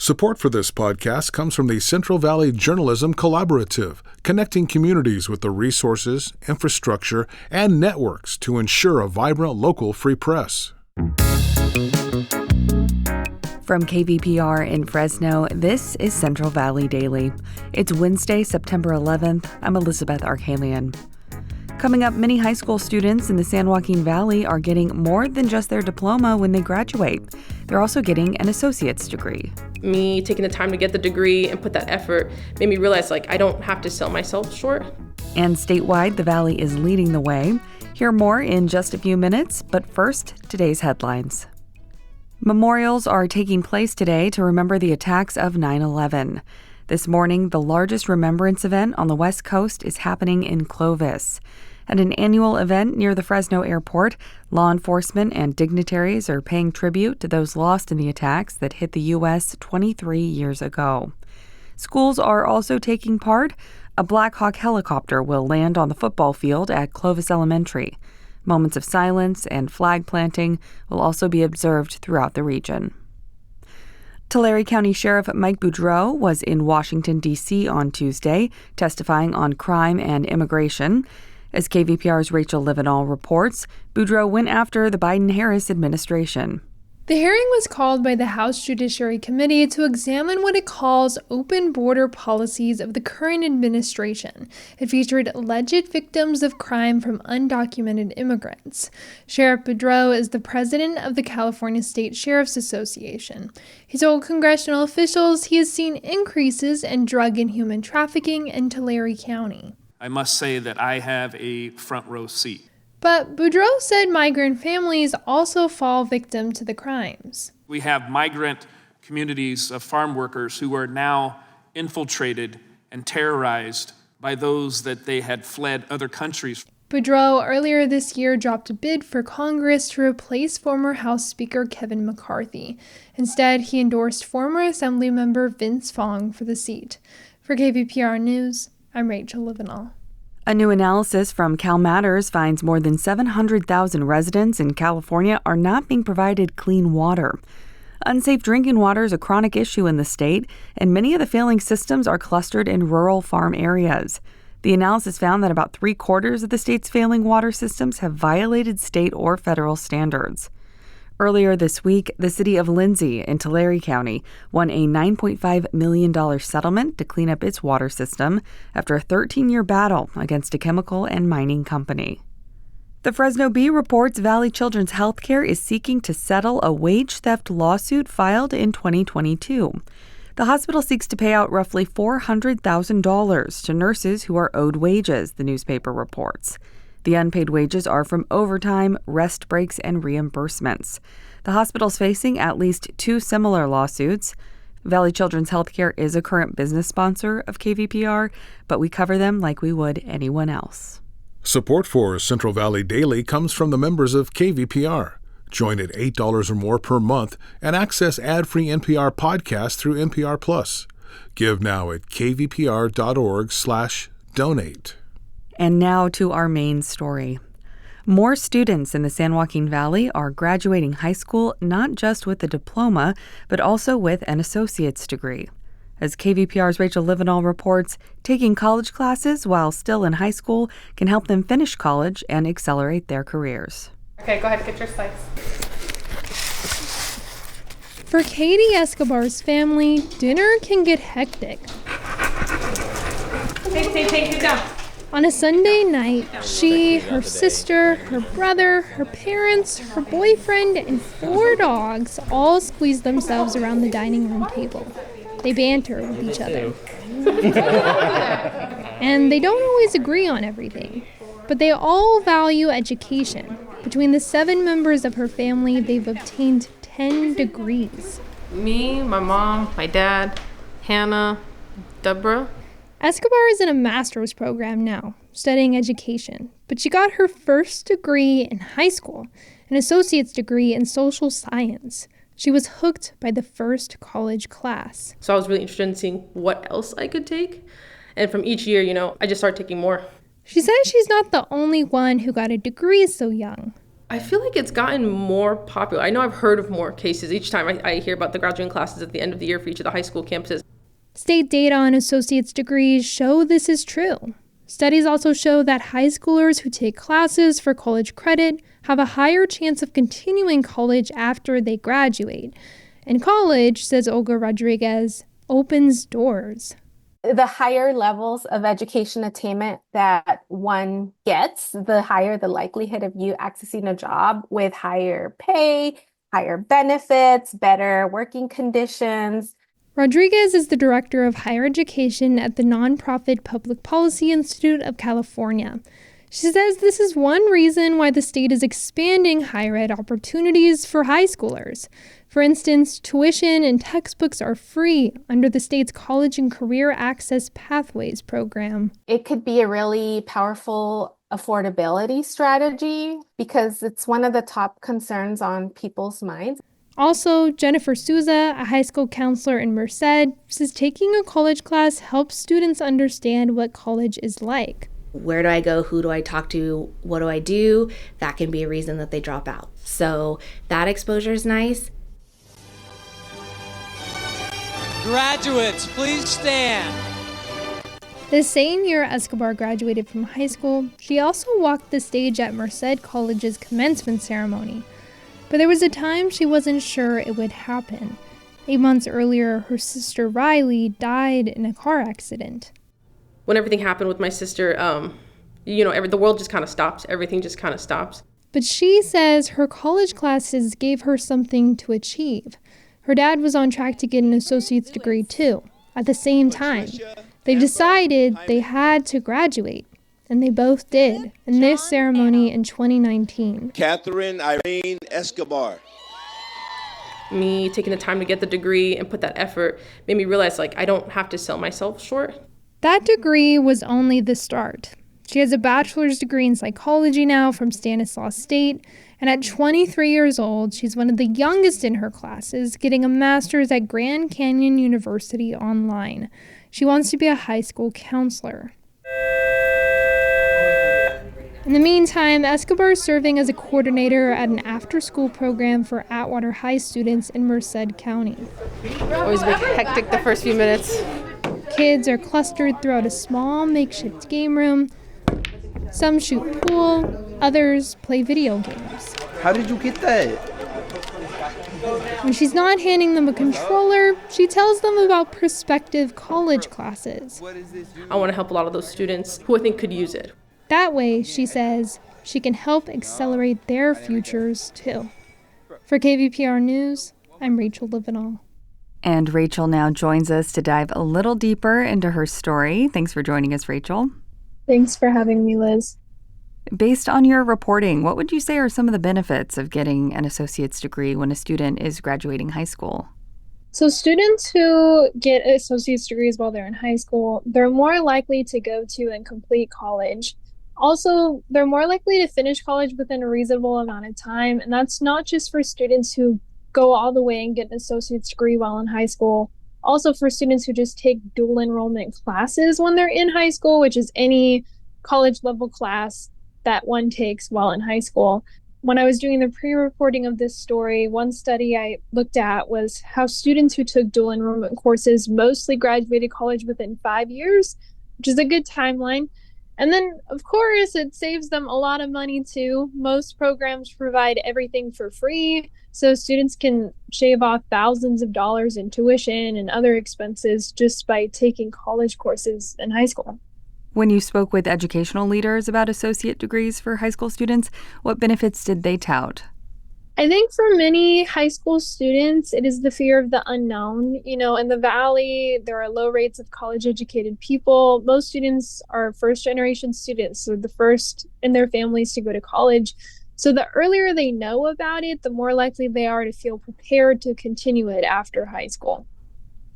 Support for this podcast comes from the Central Valley Journalism Collaborative, connecting communities with the resources, infrastructure, and networks to ensure a vibrant local free press. From KVPR in Fresno, this is Central Valley Daily. It's Wednesday, September 11th. I'm Elizabeth Arcalian. Coming up, many high school students in the San Joaquin Valley are getting more than just their diploma when they graduate. They're also getting an associate's degree. Me taking the time to get the degree and put that effort made me realize I don't have to sell myself short. And statewide, the Valley is leading the way. Hear more in just a few minutes, but first, today's headlines. Memorials are taking place today to remember the attacks of 9/11. This morning, the largest remembrance event on the West Coast is happening in Clovis. At an annual event near the Fresno airport, law enforcement and dignitaries are paying tribute to those lost in the attacks that hit the U.S. 23 years ago. Schools are also taking part. A Black Hawk helicopter will land on the football field at Clovis Elementary. Moments of silence and flag planting will also be observed throughout the region. Tulare County Sheriff Mike Boudreaux was in Washington, D.C. on Tuesday, testifying on crime and immigration. As KVPR's Rachel Livenall reports, Boudreaux went after the Biden-Harris administration. The hearing was called by the House Judiciary Committee to examine what it calls open border policies of the current administration. It featured alleged victims of crime from undocumented immigrants. Sheriff Boudreaux is the president of the California State Sheriff's Association. He told congressional officials he has seen increases in drug and human trafficking in Tulare County. I must say that I have a front row seat. But Boudreaux said migrant families also fall victim to the crimes. We have migrant communities of farm workers who are now infiltrated and terrorized by those that they had fled other countries. Boudreaux earlier this year dropped a bid for Congress to replace former House Speaker Kevin McCarthy. Instead, he endorsed former Assemblymember Vince Fong for the seat. For KVPR News, I'm Rachel Livenall. A new analysis from CalMatters finds more than 700,000 residents in California are not being provided clean water. Unsafe drinking water is a chronic issue in the state, and many of the failing systems are clustered in rural farm areas. The analysis found that about 3/4 of the state's failing water systems have violated state or federal standards. Earlier this week, the city of Lindsay in Tulare County won a $9.5 million settlement to clean up its water system after a 13-year battle against a chemical and mining company. The Fresno Bee reports Valley Children's Healthcare is seeking to settle a wage theft lawsuit filed in 2022. The hospital seeks to pay out roughly $400,000 to nurses who are owed wages, the newspaper reports. The unpaid wages are from overtime, rest breaks, and reimbursements. The hospital's facing at least 2 similar lawsuits. Valley Children's Healthcare is a current business sponsor of KVPR, but we cover them like we would anyone else. Support for Central Valley Daily comes from the members of KVPR. Join at $8 or more per month and access ad-free NPR podcasts through NPR Plus. Give now at kvpr.org/donate. And now to our main story. More students in the San Joaquin Valley are graduating high school not just with a diploma, but also with an associate's degree. As KVPR's Rachel Livenall reports, taking college classes while still in high school can help them finish college and accelerate their careers. Okay, go ahead, get your slides. For Katie Escobar's family, dinner can get hectic. Take it down. On a Sunday night, she, her sister, her brother, her parents, her boyfriend, and 4 dogs all squeeze themselves around the dining room table. They banter with each other. And they don't always agree on everything, but they all value education. Between the 7 members of her family, they've obtained 10 degrees. Me, my mom, my dad, Hannah, Deborah. Escobar is in a master's program now, studying education, but she got her first degree in high school, an associate's degree in social science. She was hooked by the first college class. So I was really interested in seeing what else I could take. And from each year, I just started taking more. She says she's not the only one who got a degree so young. I feel like it's gotten more popular. I know I've heard of more cases each time I hear about the graduating classes at the end of the year for each of the high school campuses. State data on associate's degrees show this is true. Studies also show that high schoolers who take classes for college credit have a higher chance of continuing college after they graduate. And college, says Olga Rodriguez, opens doors. The higher levels of education attainment that one gets, the higher the likelihood of you accessing a job with higher pay, higher benefits, better working conditions. Rodriguez is the director of higher education at the nonprofit Public Policy Institute of California. She says this is one reason why the state is expanding higher ed opportunities for high schoolers. For instance, tuition and textbooks are free under the state's College and Career Access Pathways program. It could be a really powerful affordability strategy because it's one of the top concerns on people's minds. Also, Jennifer Souza, a high school counselor in Merced, says taking a college class helps students understand what college is like. Where do I go? Who do I talk to? What do I do? That can be a reason that they drop out. So that exposure is nice. Graduates, please stand. The same year Escobar graduated from high school, she also walked the stage at Merced College's commencement ceremony. But there was a time she wasn't sure it would happen. 8 months earlier, her sister Riley died in a car accident. When everything happened with my sister, the world just kind of stops. Everything just kind of stops. But she says her college classes gave her something to achieve. Her dad was on track to get an associate's degree too. At the same time, they decided they had to graduate. And they both did in this ceremony in 2019. Catherine Irene Escobar. Me taking the time to get the degree and put that effort made me realize, I don't have to sell myself short. That degree was only the start. She has a bachelor's degree in psychology now from Stanislaus State, and at 23 years old, she's one of the youngest in her classes, getting a master's at Grand Canyon University online. She wants to be a high school counselor. In the meantime, Escobar is serving as a coordinator at an after-school program for Atwater High students in Merced County. Always a bit hectic the first few minutes. Kids are clustered throughout a small makeshift game room. Some shoot pool, others play video games. How did you get that? When she's not handing them a controller, she tells them about prospective college classes. I want to help a lot of those students who I think could use it. That way, she says, she can help accelerate their futures too. For KVPR News, I'm Rachel Livenall. And Rachel now joins us to dive a little deeper into her story. Thanks for joining us, Rachel. Thanks for having me, Liz. Based on your reporting, what would you say are some of the benefits of getting an associate's degree when a student is graduating high school? So students who get associate's degrees while they're in high school, they're more likely to go to and complete college. Also, they're more likely to finish college within a reasonable amount of time. And that's not just for students who go all the way and get an associate's degree while in high school. Also for students who just take dual enrollment classes when they're in high school, which is any college level class that one takes while in high school. When I was doing the pre-reporting of this story, one study I looked at was how students who took dual enrollment courses mostly graduated college within 5 years, which is a good timeline. And then, of course, it saves them a lot of money, too. Most programs provide everything for free, so students can shave off thousands of dollars in tuition and other expenses just by taking college courses in high school. When you spoke with educational leaders about associate degrees for high school students, what benefits did they tout? I think for many high school students, it is the fear of the unknown. In the Valley, there are low rates of college-educated people. Most students are first-generation students, so the first in their families to go to college. So the earlier they know about it, the more likely they are to feel prepared to continue it after high school.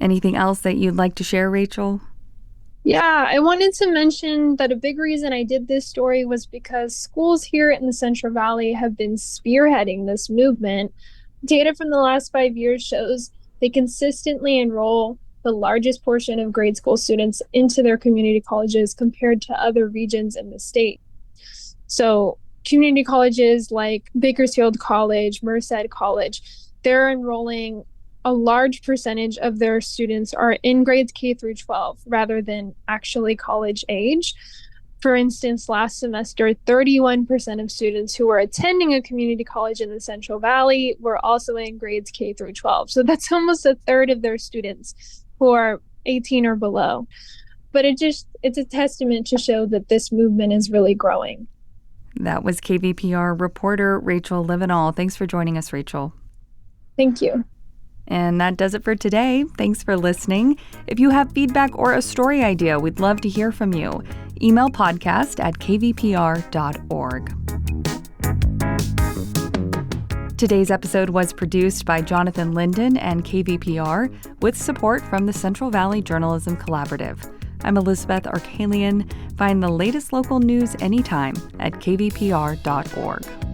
Anything else that you'd like to share, Rachel? Yeah, I wanted to mention that a big reason I did this story was because schools here in the Central Valley have been spearheading this movement. Data from the last 5 years shows they consistently enroll the largest portion of grade school students into their community colleges compared to other regions in the state. So community colleges like Bakersfield College, Merced College, they're enrolling a large percentage of their students are in grades K through 12 rather than actually college age. For instance, last semester, 31% of students who were attending a community college in the Central Valley were also in grades K through 12. So that's almost a third of their students who are 18 or below. But it's a testament to show that this movement is really growing. That was KVPR reporter Rachel Livenall. Thanks for joining us, Rachel. Thank you. And that does it for today. Thanks for listening. If you have feedback or a story idea, we'd love to hear from you. Email podcast@kvpr.org. Today's episode was produced by Jonathan Linden and KVPR with support from the Central Valley Journalism Collaborative. I'm Elizabeth Arkalian. Find the latest local news anytime at kvpr.org.